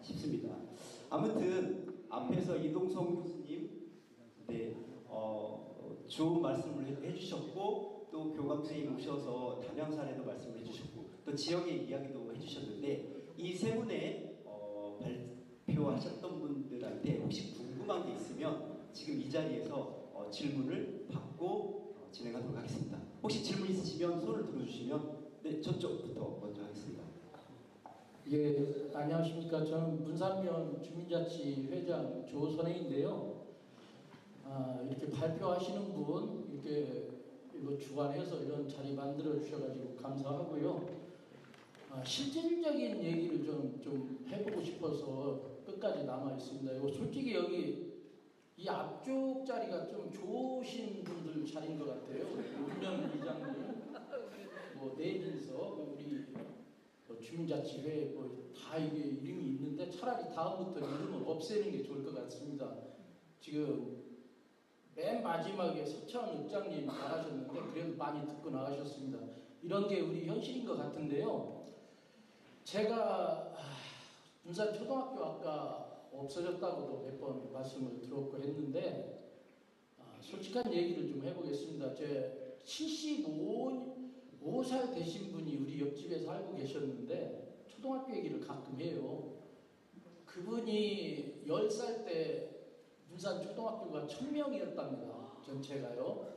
싶습니다. 아무튼 앞에서 이동성 교수님 좋은 말씀을 해주셨고 또 교감선생님 오셔서 담양 사례도 말씀을 해주셨고 또 지역의 이야기도 해주셨는데 이 세 분의 발표하셨던 분들한테 혹시 궁금한 게 있으면 지금 이 자리에서 질문을 받고 진행하도록 하겠습니다. 혹시 질문 있으시면 손을 들어주시면 네, 저쪽부터 먼저 하겠습니다. 예, 안녕하십니까. 저는 문산면 주민자치회장 조선혜인데요. 이렇게 발표하시는 분 이렇게 이거 주관해서 이런 자리 만들어 주셔가지고 감사하고요. 실질적인 얘기를 좀 해보고 싶어서 끝까지 남아 있습니다. 솔직히 여기 이 앞쪽 자리가 좀 좋으신 분들 자리인 것 같아요. 운영 이장님, 내빈서 우리 주민자치회 다 이게 이름이 있는데 차라리 다음부터 이름을 없애는 게 좋을 것 같습니다. 지금 맨 마지막에 서천 읍장님 나가셨는데 그래도 많이 듣고 나가셨습니다. 이런 게 우리 현실인 것 같은데요. 제가 군산 초등학교 아까 없어졌다고도 몇 번 말씀을 들었고 했는데 솔직한 얘기를 좀 해보겠습니다. 제 75살 되신 분이 우리 옆집에 살고 계셨는데 초등학교 얘기를 가끔 해요. 그분이 10살 때 군산 초등학교가 1000명이었답니다. 전체가요.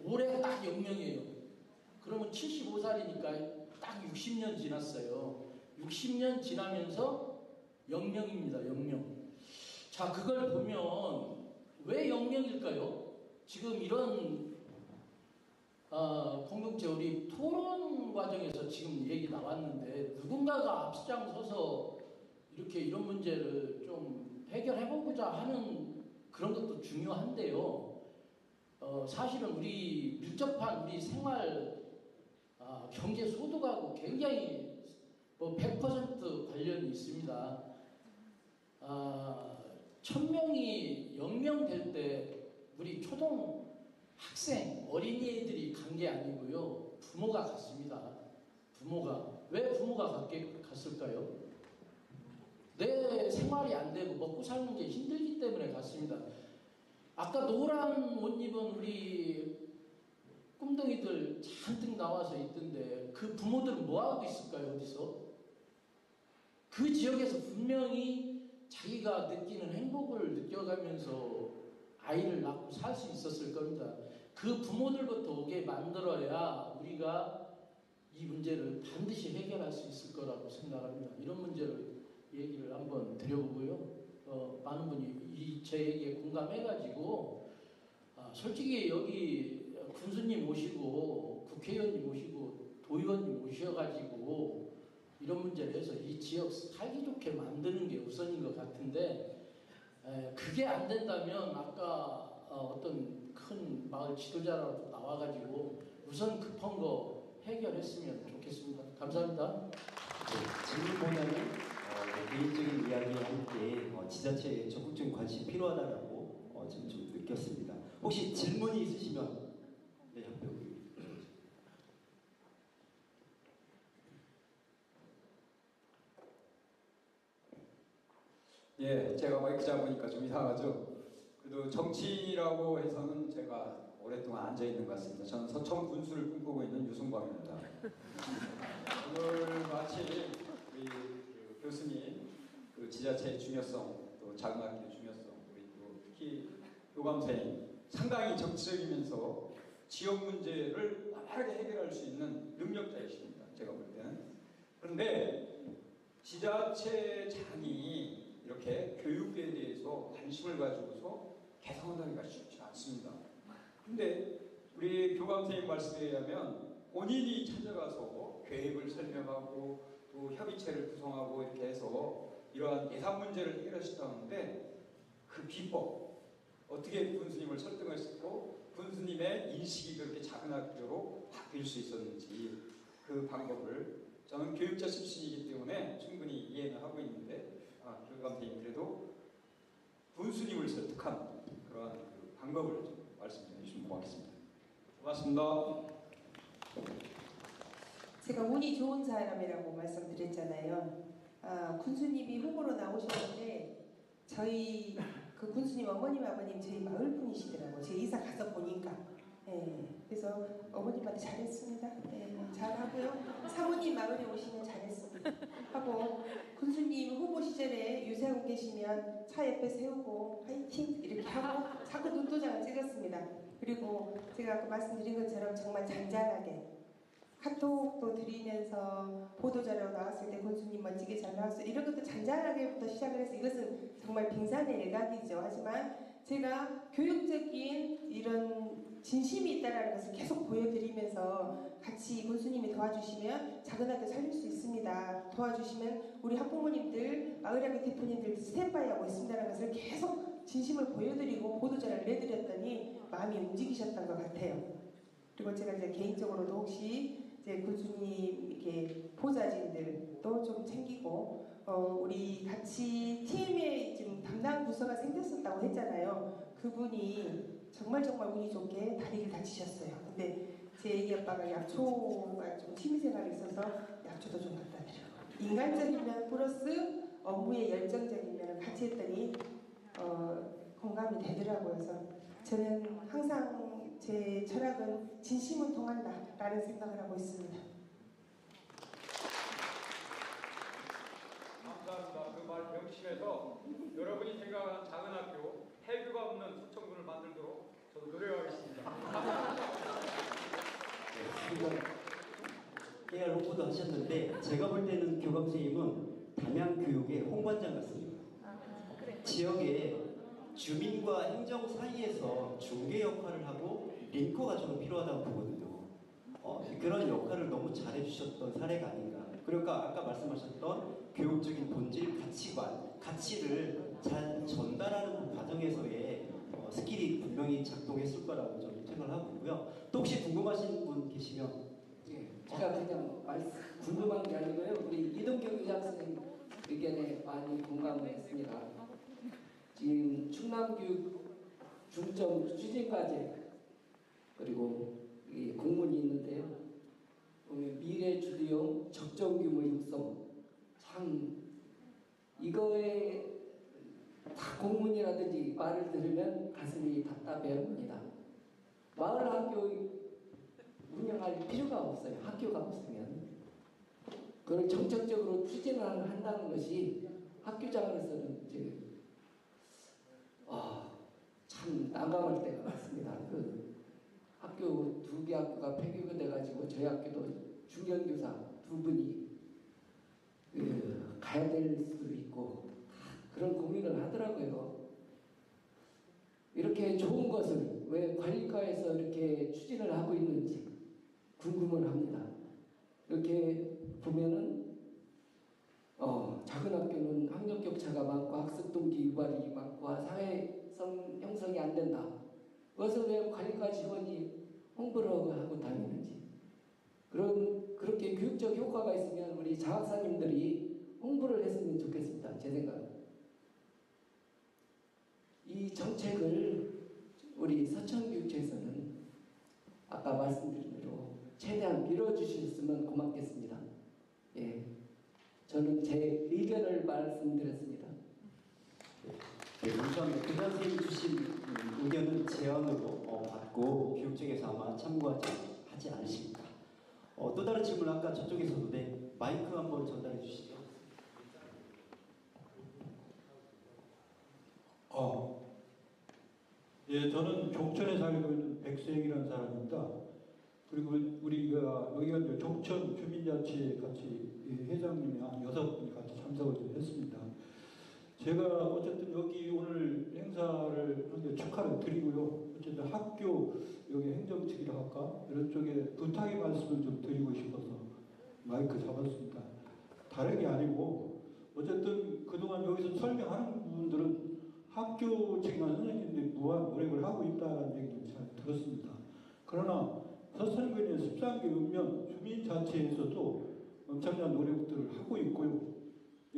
올해 딱 0명이에요. 그러면 75살이니까 딱 60년 지났어요. 60년 지나면서 0명입니다. 0명. 자, 그걸 보면 왜 0명일까요? 지금 이런 공동체 우리 토론 과정에서 지금 얘기 나왔는데 누군가가 앞장서서 이렇게 이런 문제를 좀 해결해보고자 하는 그런 것도 중요한데요. 사실은 우리 밀접한 우리 생활 경제 소득하고 굉장히 100% 관련이 있습니다. 1000명이 0명 될 때 우리 초등 학생, 어린이들이 간 게 아니고요. 부모가 갔습니다. 왜 부모가 갔을까요? 내 생활이 안 되고 먹고 사는 게 힘들기 때문에 갔습니다. 아까 노란 옷 입은 우리 꿈덩이들 잔뜩 나와서 있던데 그 부모들은 뭐하고 있을까요? 어디서? 그 지역에서 분명히 자기가 느끼는 행복을 느껴가면서 아이를 낳고 살 수 있었을 겁니다. 그 부모들부터 오게 만들어야 우리가 이 문제를 반드시 해결할 수 있을 거라고 생각합니다. 이런 문제를 얘기를 한번 드려보고요. 많은 분이 제 얘기에 공감해가지고 솔직히 여기 군수님 오시고 국회의원님 오시고 도의원님 오셔가지고 이런 문제를 해서 이 지역 살기 좋게 만드는 게 우선인 것 같은데 그게 안 된다면 아까 어떤 큰 마을 지도자라도 나와가지고 우선 급한 거 해결했으면 좋겠습니다. 감사합니다. 질문보다는 개인적인 이야기와 함께 지자체에 적극적인 관심이 필요하다라고 좀 느꼈습니다. 혹시 질문이 있으시면 네, 협회장님. 예, 제가 마이크 잡으니까 좀 이상하죠. 그래도 정치인이라고 해서는 제가 오랫동안 앉아있는 것 같습니다. 저는 서천 군수를 꿈꾸고 있는 유승광입니다. 오늘 마침 우리 교수님, 그 지자체의 중요성, 또 작은 학교의 중요성, 우리 또 특히 교감선생님 상당히 정치적이면서 지역 문제를 원활하게 해결할 수 있는 능력자이십니다. 제가 볼 때는. 그런데 지자체장이 이렇게 교육에 대해서 관심을 가지고서 개선하기가 쉽지 않습니다. 근데 우리 교감선생님 말씀에 의하면 본인이 찾아가서 계획을 설명하고 또 협의체를 구성하고 이렇게 해서 이러한 예산 문제를 해결하셨다는데 그 비법, 어떻게 군수님을 설득했었고 군수님의 인식이 그렇게 작은 학교로 바뀔 수 있었는지 그 방법을 저는 교육자 출신이기 때문에 충분히 이해는 하고 있는데 교감선생님 그래도 군수님을 설득한 그러한 그 방법을 좀 말씀해 주시면 고맙겠습니다. 고맙습니다. 제가 운이 좋은 사람이라고 말씀드렸잖아요. 군수님이 후보로 나오셨는데 저희 그 군수님 어머님 아버님 저희 마을 분이시더라고요. 제가 이사 가서 보니까. 예, 그래서 어머님한테 잘했습니다. 예, 잘하고요. 사모님 마을에 오시면 잘했습니다. 하고 군수님 후보 시절에 유세하고 계시면 차 옆에 세우고 화이팅 이렇게 하고 자꾸 눈도장을 찍었습니다. 그리고 제가 아까 말씀드린 것처럼 정말 잔잔하게 카톡도 드리면서 보도자료 나왔을 때 군수님 멋지게 잘 나왔어요. 이런 것도 잔잔하게부터 시작을 해서 이것은 정말 빙산의 일각이죠. 하지만 제가 교육적인 이런 진심이 있다는 것을 계속 보여드리면서 같이 군수님이 도와주시면 작은 학교 살릴 수 있습니다. 도와주시면 우리 학부모님들, 마을학교 대표님들 스탠바이 하고 있습니다라는 것을 계속 진심을 보여드리고 보도자료를 내드렸더니 마음이 움직이셨던 것 같아요. 그리고 제가 이제 개인적으로도 혹시 이제 군수님 이렇게 보좌진들도 좀 챙기고 우리 같이 팀에 지금 담당 부서가 생겼었다고 했잖아요. 그분이 정말 운이 좋게 다리를 다치셨어요. 근데 제 애기 아빠가 약초가 좀 취미생활이 있어서 약초도 좀 갖다 드려요. 인간적인 면 플러스 업무에 열정적인 면을 같이 했더니 공감이 되더라고요. 그래서 저는 항상 제 철학은 진심은 통한다 라는 생각을 하고 있습니다. 감사합니다. 그 말 명심해서 여러분이 생각하는 작은 학교 해교가 없는 서천군을 만들도록 저도 노력하겠습니다. 깨알 홍보도 하셨는데 제가 볼 때는 교감 선생님은 담양교육의 홍반장 같습니다. 지역에 주민과 행정 사이에서 중개 역할을 하고 링커가 좀 필요하다고 보거든요. 그런 역할을 너무 잘해주셨던 사례가 아닌가. 그러니까 아까 말씀하셨던 교육적인 본질, 가치관, 가치를 잘 전달하는 과정에서의 스킬이 분명히 작동했을 거라고 저는 생각을 하고 있고요. 또 혹시 궁금하신 분 계시면 예, 제가 그냥 궁금한 게 아니고요. 우리 이동경 의장 선생님 의견에 많이 공감을 했습니다. 지금 충남교육 중점 추진과제 그리고 이 공문이 있는데요. 보면 미래 주도형 적정 규모 육성 참 이거에 다 공문이라든지 말을 들으면 가슴이 답답해합니다. 마을 학교 운영할 필요가 없어요. 학교가 없으면 그걸 정책적으로 추진을 한다는 것이 학교장으로서는 이제 참 난감할 때가 많습니다. 그 학교 두 개 학교가 폐교가 돼가지고 저희 학교도 중견교사 두 분이 가야 될 수도 있고 그런 고민을 하더라고요. 이렇게 좋은 것을 왜 관리과에서 이렇게 추진을 하고 있는지 궁금을 합니다. 이렇게 보면은 작은 학교는 학력 격차가 많고 학습 동기 유발이 많고 사회성 형성이 안 된다. 그것을 왜 관리과 직원이 홍보를 하고 다니는지 그렇게 교육적 효과가 있으면 우리 장학사님들이 홍보를 했으면 좋겠습니다. 제 생각은 이 정책을 우리 서천교육청에서는 아까 말씀드린 대로 최대한 밀어주셨으면 고맙겠습니다. 예, 저는 제 의견을 말씀드렸습니다. 네, 우선 교장 선생님 주신 의견은 제안으로 받고 교육청에서 아마 참고하지 않으십니다. 또 다른 질문 아까 저쪽에서도 마이크 한번 전달해 주시죠. 예, 저는 종천에 살고 있는 백수행이라는 사람입니다. 그리고 우리가 여기가 이제 종천 주민자치 같이 회장님이 한 6분이 같이 참석을 했습니다. 제가 어쨌든 여기 오늘 행사를 하는데 축하를 드리고요. 어쨌든 학교 여기 행정 측이라 할까 이런 쪽에 부탁의 말씀을 좀 드리고 싶어서 마이크 잡았습니다. 다른 게 아니고 어쨌든 그동안 여기서 설명하는 부분들은 학교 측이나 선생님들이 무한 노력을 하고 있다는 얘기를 잘 들었습니다. 그러나 서천군의 13개 읍면 주민자치에서도 엄청난 노력들을 하고 있고요.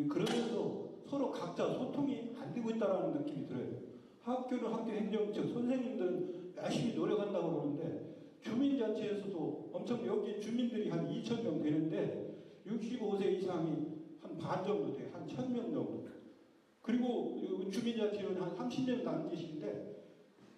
그러면서 서로 각자 소통이 안 되고 있다는 느낌이 들어요. 학교는 학교 행정측, 선생님들은 열심히 노력한다고 그러는데 주민자치에서도 엄청 여기 주민들이 한 2,000명 되는데 65세 이상이 한 반 정도 돼요. 한 1,000명 정도. 그리고 주민자치원 한 30년 남짓인데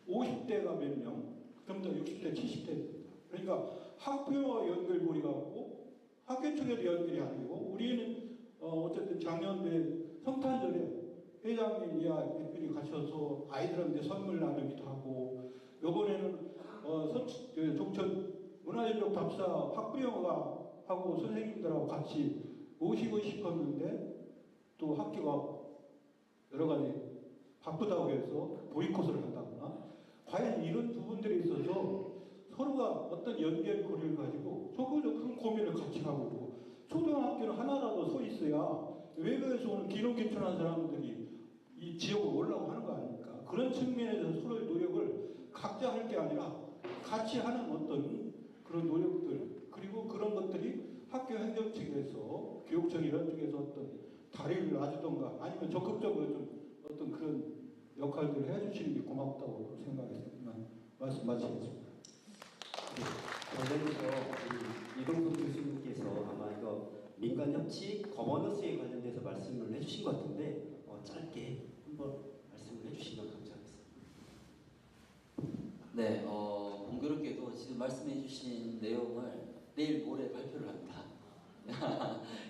50대가 몇 명, 그럼 더 60대, 70대입니다. 그러니까 학교와 연결고리가 없고 학교 쪽에도 연결이 안 되고 우리는 어쨌든 작년에 성탄절에 회장님이야 대표님 가셔서 아이들한테 선물 나누기도 하고 요번에는 종천 문화연력 답사 학부형과 하고 선생님들하고 같이 모시고 싶었는데 또 학교가 여러 가지 바쁘다고 해서 보이콧을 한다거나 과연 이런 부분들에 있어서 서로가 어떤 연결고리를 가지고 적어도 그런 고민을 같이 하고 있고 초등학교는 하나라도 서 있어야 외부에서 오는 기농기촌한 사람들이 이 지역으로 올라오는 거 아닙니까? 그런 측면에서 서로의 노력을 각자 할 게 아니라 같이 하는 어떤 그런 노력들 그리고 그런 것들이 학교 행정 측에서 교육청 이런 쪽에서 어떤 다리를 놔주던가 아니면 적극적으로 좀 어떤 그런 역할들을 해주시는 게 고맙다고 생각해서 말씀 마치겠습니다. 관련해서 이동석 교수님께서 아마 이거 민간협치 거버넌스에 관련돼서 말씀을 해주신 것 같은데 짧게 한번 말씀을 해주시면 감사하겠습니다. 네, 공교롭게도 지금 말씀해주신 내용을 내일 모레 발표를 합니다.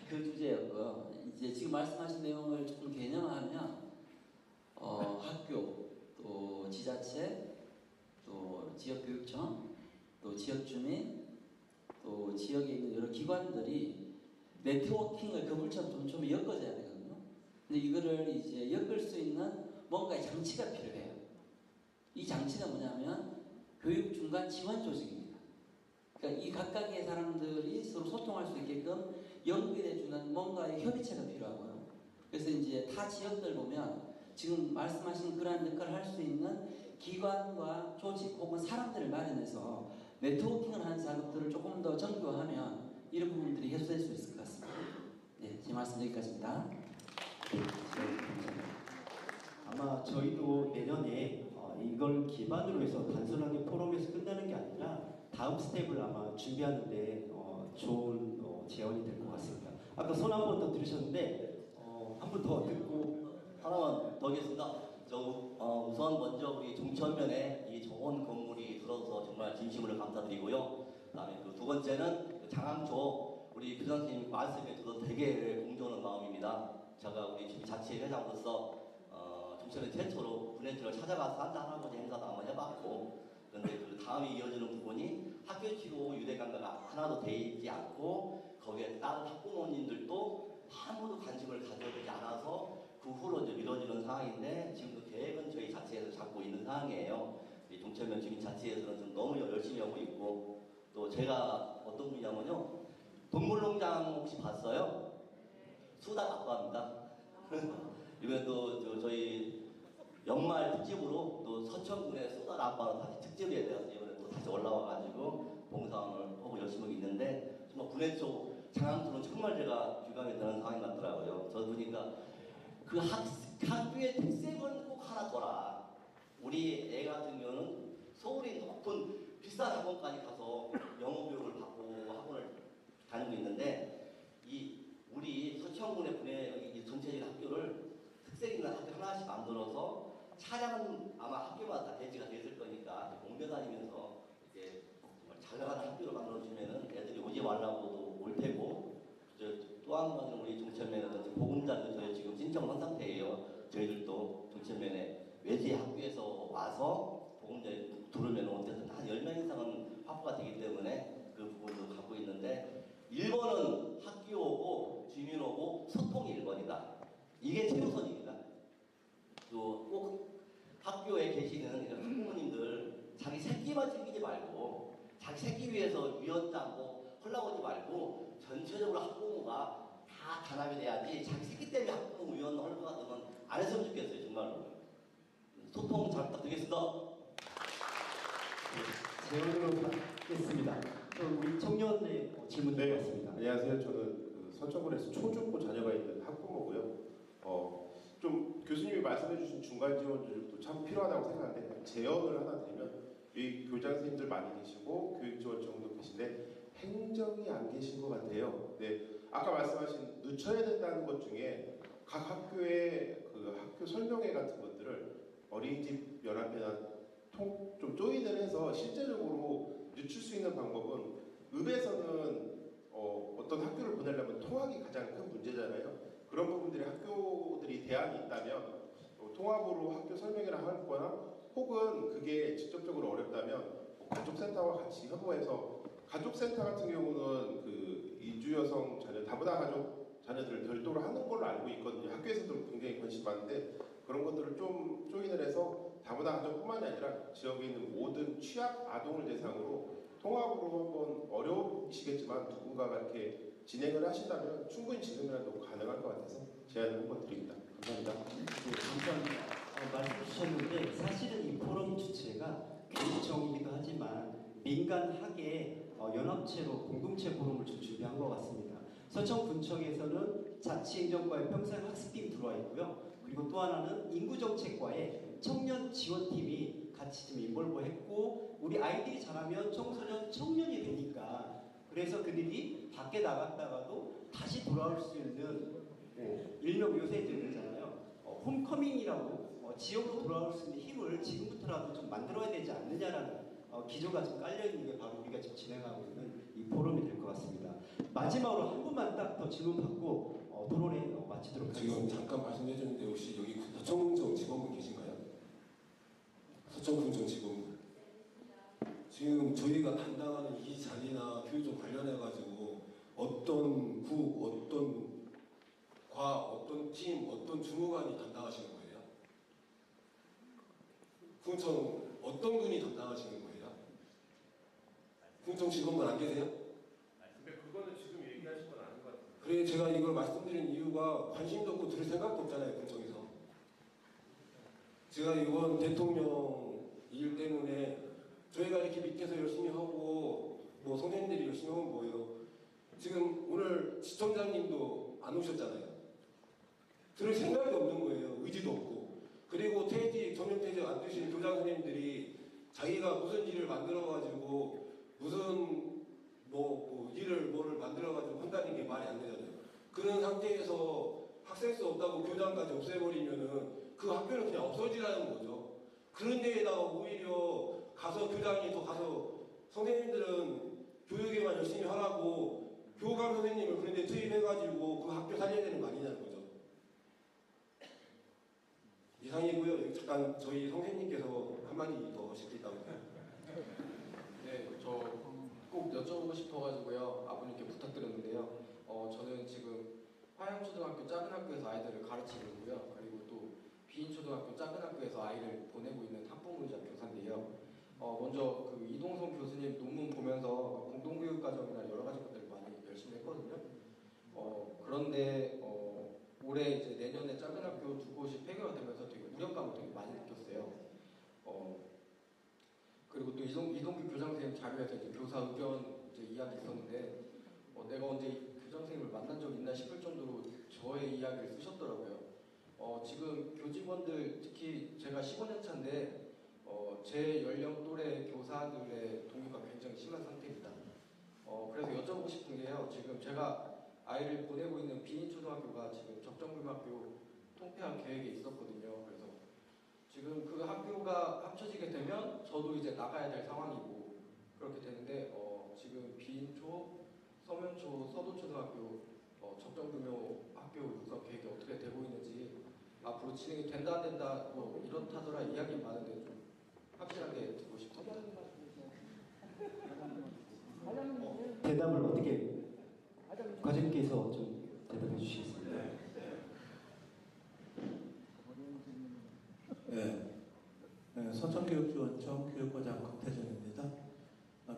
그 주제였고요. 이제 지금 말씀하신 내용을 조금 개념하면 학교, 또 지자체, 또 지역교육청, 또 지역주민, 또 지역에 있는 여러 기관들이 네트워킹을 그물처럼 좀 엮어져야 되거든요. 근데 이거를 이제 엮을 수 있는 뭔가의 장치가 필요해요. 이 장치가 뭐냐면 교육 중간 지원 조직입니다. 그러니까 이 각각의 사람들이 서로 소통할 수 있게끔 연결해주는 뭔가의 협의체가 필요하고요. 그래서 이제 타 지역들 보면 지금 말씀하신 그러한 역할을 할 수 있는 기관과 조직 혹은 사람들을 마련해서 네트워킹을 하는 작업들을 조금 더 정교하면 이런 부분들이 해소될 수 있을 것 같습니다. 네, 제 말씀 여기까지입니다. 아마 저희도 내년에 이걸 기반으로 해서 단순하게 포럼에서 끝나는 게 아니라 다음 스텝을 아마 준비하는데 좋은 제언이 될 것 같습니다. 아까 손 한 번 더 들으셨는데 한 번 더 듣고 하나만 더 하겠습니다. 우선 먼저 우리 종천면에 이 좋은 건물이 들어서 정말 진심으로 감사드리고요. 그다음에 두 번째는 장항초 우리 교장 선생님 말씀에 들어서 되게 공정한 마음입니다. 제가 우리 자치 회장으로서 종천에 최초로 분회지를 찾아가서 한자 할아버지 행사도 한번 해봤고 그런데 그 다음에 이어지는 부분이 학교 치료 유대관계가 하나도 돼 있지 않고 거기에 다른 학부모님들도 아무도 관심을 가져주지 않아서 그 후로 이제 미뤄지는 상황인데 지금도 계획은 저희 자체에서 잡고 있는 상황이에요. 종천면 주민 자체에서는 좀 너무 열심히 하고 있고 또 제가 어떤 분이냐면요. 동물농장 혹시 봤어요? 수달 아빠입니다. 이번에 또 저희 연말 특집으로 또 서천군의 수달 아빠로 다시 특집에 대해서 이번에 또 다시 올라와가지고 봉사를 하고 열심히 하고 있는데 정말 군의 쪽 장항초는 정말 제가 유감이 되는 상황이 같더라고요. 저 보니까 그 학교의 특색은 꼭 하나 둬라. 우리 애 같은 경우는 서울에 높은 비싼 학원까지 가서 영어 교육을 받고 학원을 다니고 있는데 우리 서천군의 분의 여기 전체적인 학교를 특색 있는 학교 하나씩 만들어서 차량은 아마 학교마다 배치가 됐을 거니까 옮겨 다니면서 이제 정말 잘 나가는 학교를 만들어주면은 애들이 오지 말라고도 올 테고 또 한 가지는 우리 종천면에는 보금자리도 저희 지금 신청을 한 상태예요. 저희들도 종천면에 외지 학교에서 와서 보금자리 들으면 어쨌든 한 10명 이상은 확보가 되기 때문에 그 부분도 갖고 있는데 1번은 학교 오고 주민 오고 소통이 1번이다. 이게 최우선입니다. 또 꼭 학교에 계시는 이런 학부모님들 자기 새끼만 챙기지 말고 자기 새끼 위해서 위원장 헐라오지 말고 전체적으로 학부모가 다 단합이 돼야지 자기 새끼 때문에 학부모 위원 헐것 같으면 안 했으면 좋겠어요. 정말로. 소통 잘 부탁드리겠습니다. 제언으로 받겠습니다. 우리 청년의 질문 드리겠습니다. 안녕하세요. 저는 서천군에서 초중고 자녀가 있는 학부모고요. 좀 교수님이 말씀해주신 중간 지원 조직도 참 필요하다고 생각하는데 제언을 하나 드리면 여기 교장 선생님들 많이 계시고 교육지원청도 계신데 행정이 안 계신 것 같아요. 네, 아까 말씀하신 늦춰야 된다는 것 중에 각 학교의 그 학교 설명회 같은 것들을 어린이집 연합회나 좀 조인을 해서 실제적으로 늦출 수 있는 방법은 읍에서는 어떤 학교를 보내려면 통학이 가장 큰 문제잖아요. 그런 부분들이 학교들이 대안이 있다면 통합으로 학교 설명회를 하거나 혹은 그게 직접적으로 어렵다면 가족센터와 같이 협업해서 가족센터 같은 경우는 그 이주 여성 자녀 다문화 가족 자녀들을 별도로 하는 걸로 알고 있거든요. 학교에서도 굉장히 관심 많은데 그런 것들을 좀 조인을 해서 다문화 가족뿐만이 아니라 지역에 있는 모든 취약 아동을 대상으로 통합으로 한번 어려우시겠지만 누군가가 이렇게 진행을 하신다면 충분히 지금이라도 가능할 것 같아서 제안을 한번 드립니다. 감사합니다. 네, 감사합니다. 말씀 주셨는데 사실은 이 포럼 주체가 교육청이기도 하지만 민간 학예 연합체로 공동체 포럼을 좀 준비한 것 같습니다. 서천군청에서는 자치행정과의 평생학습팀이 들어와 있고요. 그리고 또 하나는 인구정책과의 청년 지원팀이 같이 좀 인볼브했고 우리 아이들이 자라면 청소년, 청년이 되니까 그래서 그들이 밖에 나갔다가도 다시 돌아올 수 있는 일명 요새 있잖아요. 홈커밍이라고 지역으로 돌아올 수 있는 힘을 지금부터라도 좀 만들어야 되지 않느냐라는 기조가 좀 깔려있는 게 바로 우리가 지금 진행하고 있는 이 포럼이 될 것 같습니다. 마지막으로 한 분만 딱 더 질문 받고 토론회 마치도록 하겠습니다. 지금 잠깐 말씀해 주는데 혹시 여기 서천군청 직원분 계신가요? 서천군청 직원분. 지금 저희가 담당하는 이 자리나 교육청 관련해가지고 어떤 국, 어떤 과, 어떤 팀, 어떤 주무관이 담당하시는 거예요? 군청 어떤 분이 담당하시는 거예요? 군청 직원분 안 계세요? 근데 그거는 지금 얘기하신 건 아닌 것 같아요. 그래 제가 이걸 말씀드린 이유가 관심도 없고 들을 생각도 없잖아요, 군청에서. 제가 이번 대통령 일 때문에 저희가 이렇게 밑에서 열심히 하고 뭐 선생님들이 열심히 하면 뭐예요? 지금 오늘 지청장님도 안 오셨잖아요. 들을 생각이 없는 거예요. 의지도 없고. 그리고 퇴직, 전면퇴직 안 되신 교장 선생님들이 자기가 무슨 일을 만들어가지고 무슨 일을 뭐를 만들어가지고 한다는 게 말이 안 되잖아요. 그런 상태에서 학생 수 없다고 교장까지 없애버리면은 그 학교는 그냥 없어지라는 거죠. 그런 데에다가 오히려 가서 교장이 더 가서 선생님들은 교육에만 열심히 하라고 교감 선생님을 그런 데 투입해가지고 그 학교 살려야 되는 거 아니냐는 거죠. 이상이고요. 잠깐 저희 선생님께서 한마디 더 하시겠다고. 네, 저 꼭 여쭤보고 싶어가지고요. 아버님께 부탁드렸는데요. 저는 지금 화양초등학교 작은 학교에서 아이들을 가르치고 있고요. 그리고 또 비인초등학교 작은 학교에서 아이를 보내고 있는 학부모이자 교사인데요. 먼저 그 이동성 교수님 논문 보면서 공동교육과정이나 여러 가지 것들을 많이 열심히 했거든요. 그런데 올해 이제 내년에 작은 학교 두 곳이 폐교가 되면서 되게 우려감을 되게 많이 느꼈어요. 그리고 또 이동규 교장선생님 자료에서 이제 교사 의견 이제 이야기 있었는데 내가 언제 교장 선생님을 만난 적 있나 싶을 정도로 저의 이야기를 쓰셨더라고요. 지금 교직원들 특히 제가 15년 차인데 제 연령 또래 교사들의 동요가 굉장히 심한 상태입니다. 그래서 여쭤보고 싶은 게요. 지금 제가 아이를 보내고 있는 비인초등학교가 지금 적정교육학교 통폐합 계획에 있었거든요. 그래서 지금 그 학교가 합쳐지게 되면 저도 이제 나가야 될 상황이고 그렇게 되는데 지금 비인초, 서면초, 서도초등학교 적정규모 학교 육성 계획이 어떻게 되고 있는지 앞으로 진행이 된다 안 된다 뭐 이렇다더라 이야기 많은데 좀 확실하게 듣고 싶습니다. 대답을 어떻게 과장님께서 좀 대답해 주시겠습니다. 네, 서천교육지원청 교육과장 금태정입니다.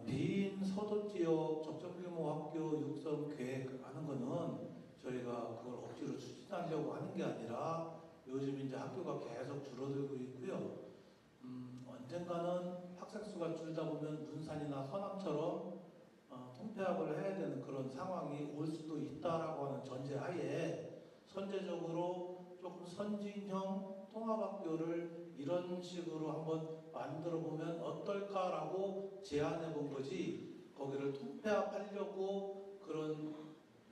비인 서도 지역 적정규모 학교 육성 계획하는 거는 저희가 그걸 억지로 추진하려고 하는 게 아니라 요즘 이제 학교가 계속 줄어들고 있고요. 언젠가는 학생 수가 줄다 보면 문산이나 서남처럼 통폐합을 해야 되는 그런 상황이 올 수도 있다라고 하는 전제하에 선제적으로 조금 선진형 통합학교를 이런 식으로 한번 만들어 보면 어떨까라고 제안해 본 거지 거기를 통폐합하려고 그런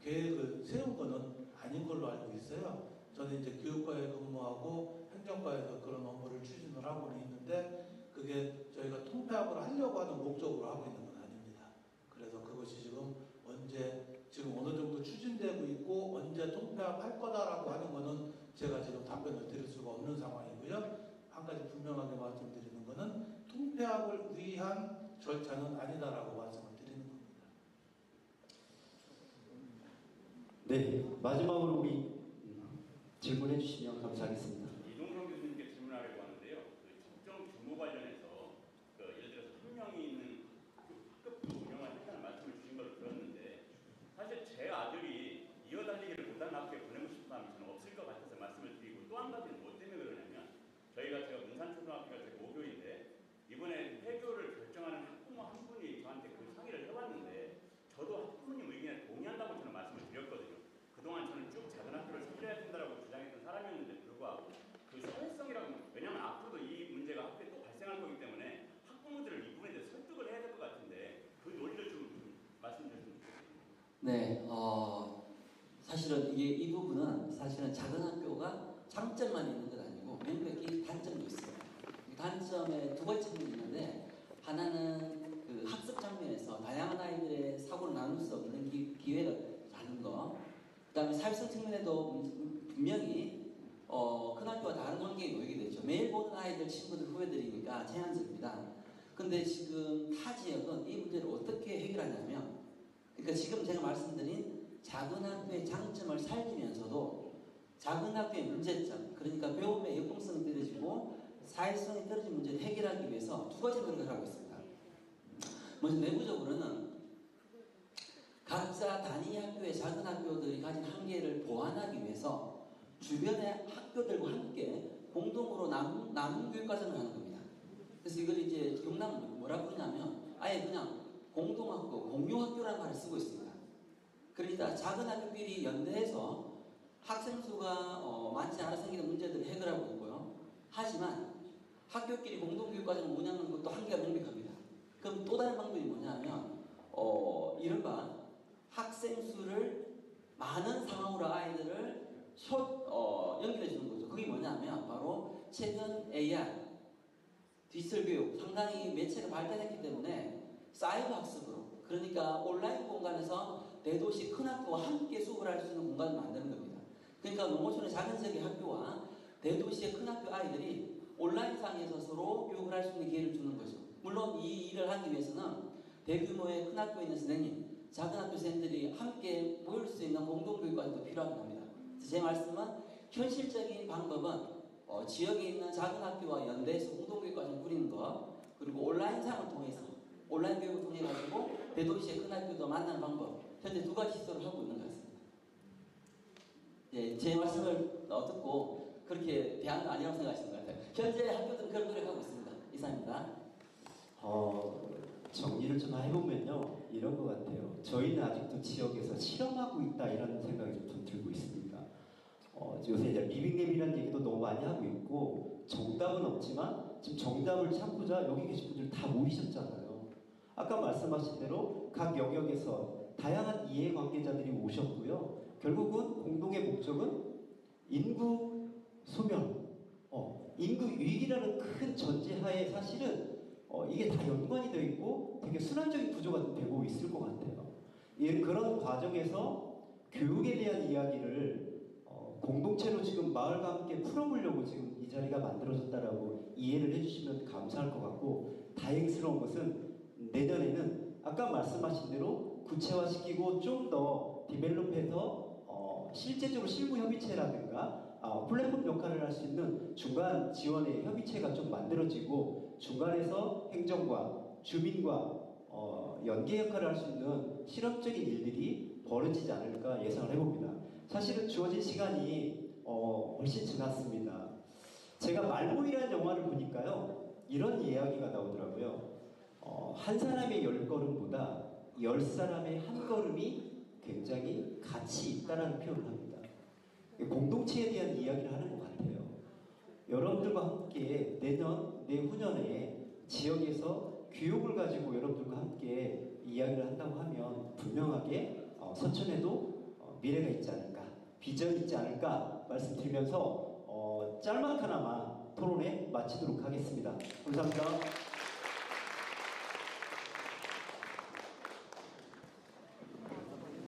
계획을 세운 거는 아닌 걸로 알고 있어요. 저는 이제 교육과에 근무하고 행정과에서 그런 업무를 추진을 하고는 있는데 그게 저희가 통폐합을 하려고 하는 목적으로 하고 있는 건 아닙니다. 그래서 그것이 지금 어느 정도 추진되고 있고 언제 통폐합할 거다라고 하는 거는 제가 지금 답변을 드릴 수가 없는 상황이고요. 한 가지 분명하게 말씀드리는 거는 통폐합을 위한 절차는 아니다라고 말씀을 드리는 겁니다. 네, 마지막으로 우리 질문해 주시면 감사하겠습니다. 이동성 교수님께 질문하려고 하는데요. 그 적정 규모 관련해서 예를 들어서 한 명이 있는 학급부 운영을 했다는 말씀을 주신 걸 들었는데 사실 제 아들이 이어달리기를 못하는 학교에 보내고 싶은 마음이 저는 없을 것 같아서 말씀을 드리고 또 한 가지는 뭐 때문에 그러냐면 제가 문산초등학교가 제 모교인데 이번에 폐교를 결정하는 학부모 한 분이 저한테 그 상의를 해왔는데 저도 학부모님 의견에 동의한다고 저는 말씀을 드렸거든요. 그동안 저는 쭉 작은 학교를 살려야 된다고 주장했던 사람이었는데 불구하고 그 사회성이라고 왜냐하면 앞으로도 이 문제가 학교에 또 발생할 거기 때문에 학부모들을 이 부분에 대해서 설득을 해야 될 것 같은데 그 논리를 좀 말씀 주시면 좋겠습니다. 네, 사실은 이 부분은 사실은 작은 학교가 장점만 있는 건 아니고 명백히 단점도 있습니다. 단점에 두 가지 측면이 있는데 하나는 그 학습 장면에서 다양한 아이들의 사고를 나눌 수 없는 기회를 갖는 거. 그 다음에 사회성 측면에도 분명히 큰 학교와 다른 관계에 놓이게 되죠. 매일 보는 아이들, 친구들, 후배들이니까 제한적입니다. 근데 지금 타 지역은 이 문제를 어떻게 해결하냐면 그러니까 지금 제가 말씀드린 작은 학교의 장점을 살리면서도 작은 학교의 문제점, 그러니까 배움의 역동성이 떨어지고 사회성이 떨어진 문제를 해결하기 위해서 두 가지 노력을 하고 있습니다. 먼저 내부적으로는 각자 단위 학교의 작은 학교들이 가진 한계를 보완하기 위해서 주변의 학교들과 함께 공동으로 나눔 교육 과정을 하는 겁니다. 그래서 이걸 이제 경남 뭐라고 그러냐면 아예 그냥 공동학교, 공유학교라는 말을 쓰고 있습니다. 그러니까 작은 학교끼리 연대해서 학생 수가 많지 않아 생기는 문제들을 해결하고 있고요. 하지만 학교끼리 공동교육 과정을 운영하는 것도 한계가 명백합니다. 그럼 또 다른 방법이 뭐냐면 이른바 학생 수를 많은 상황으로 아이들을 연결해 주는 거죠. 그게 뭐냐면 바로 최근 AR, 디지털 교육, 상당히 매체가 발달했기 때문에 사이버 학습으로 그러니까 온라인 공간에서 대도시 큰 학교와 함께 수업을 할 수 있는 공간을 만드는 겁니다. 그러니까 농어촌의 작은 지역의 학교와 대도시의 큰 학교 아이들이 온라인상에서 서로 교육을 할 수 있는 기회를 주는 거죠. 물론 이 일을 하기 위해서는 대규모의 큰 학교에 있는 선생님, 작은 학교 선생님들이 함께 모일 수 있는 공동교육 과정도 필요하긴 합니다. 제 말씀은 현실적인 방법은 지역에 있는 작은 학교와 연대해서 공동교육 과정을 꾸리는 것, 그리고 온라인상을 통해서 온라인 교육을 통해 가지고 대도시의 큰 학교도 만나는 방법, 현재 두 가지 시도를 하고 있는 것 같습니다. 예, 제 말씀을 듣고 그렇게 대안은 아니라고 생각하시는 것 같아요. 현재 학교들은 그런 노력하고 있습니다. 이상입니다. 정리를 좀 해보면요, 이런 것 같아요. 저희는 아직도 지역에서 실험하고 있다 이런 생각이 좀 들고 있습니다. 요새 이제 리빙랩이라는 얘기도 너무 많이 하고 있고 정답은 없지만 지금 정답을 찾고자 여기 계신 분들 다 모이셨잖아요. 아까 말씀하신 대로 각 영역에서 다양한 이해관계자들이 오셨고요. 결국은 공동의 목적은 인구 소멸, 인구 위기라는 큰 전제하에 사실은 이게 다 연관이 되어 있고 되게 순환적인 구조가 되고 있을 것 같아요. 그런 과정에서 교육에 대한 이야기를 공동체로 지금 마을과 함께 풀어보려고 지금 이 자리가 만들어졌다라고 이해를 해주시면 감사할 것 같고, 다행스러운 것은 내년에는 아까 말씀하신 대로 구체화시키고 좀 더 디벨롭해서 실제적으로 실무 협의체라든가 플랫폼 역할을 할 수 있는 중간 지원의 협의체가 좀 만들어지고 중간에서 행정과 주민과 연계 역할을 할 수 있는 실험적인 일들이 벌어지지 않을까 예상을 해봅니다. 사실은 주어진 시간이 훨씬 지났습니다. 제가 말보이라는 영화를 보니까요, 이런 이야기가 나오더라고요. 한 사람의 10걸음보다 10사람의 한 걸음이 굉장히 가치 있다는 표현을 합니다. 공동체에 대한 이야기를 하는 것 같아요. 여러분들과 함께 내후년에 지역에서 교육을 가지고 여러분들과 함께 이야기를 한다고 하면 분명하게 서천에도 미래가 있지 않을까, 비전이 있지 않을까 말씀드리면서 짤막하나마 토론에 마치도록 하겠습니다. 감사합니다.